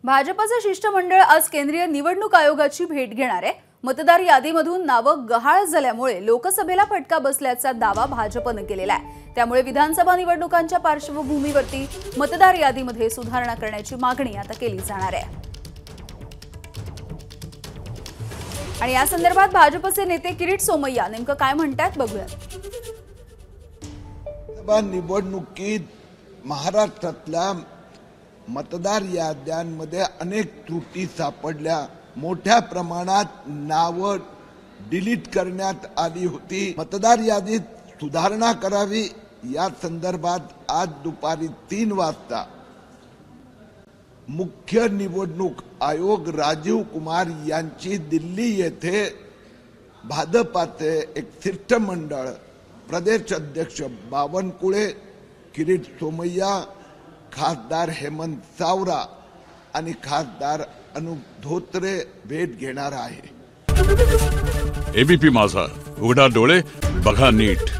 भाजपचे शिष्टमंडळ आज केंद्रीय निवडणूक आयोगाची भेट घेणार आहे। मतदार यादीमधून नावं गहाळ झाल्यामुळे लोकसभेला फटका बसल्याचा दावा भाजपने केलेला आहे। त्यामुळे विधानसभा निवडणुकांच्या पार्श्वभूमीवरती मतदार यादीमध्ये सुधारणा करण्याची मागणी आता केली जाणार आहे। आणि या संदर्भात भाजपचे नेते किरीट सोमय्या नेमकं काय म्हणतात बघूया। निवडणुकीत महाराष्ट्रातल्या मतदार याद्यांमध्ये अनेक त्रुटी सापडल्या, मोठ्या प्रमाणात नावं डिलीट करण्यात आली होती। मतदार यादीत सुधारणा करावी या संदर्भात आज दुपारी 3 वाजता मुख्य निवडणूक आयोग राजीव कुमार यांची दिल्ली येथे भाजपाचे एक शिष्टमंडळ प्रदेश अध्यक्ष बावनकुळे, किरीट सोमय्या, खासदार हेमंत सावरा आणि खासदार अनुप धोत्रे भेट घेणार आहे। एबीपी माझा, उघडा डोळे बघा नीट।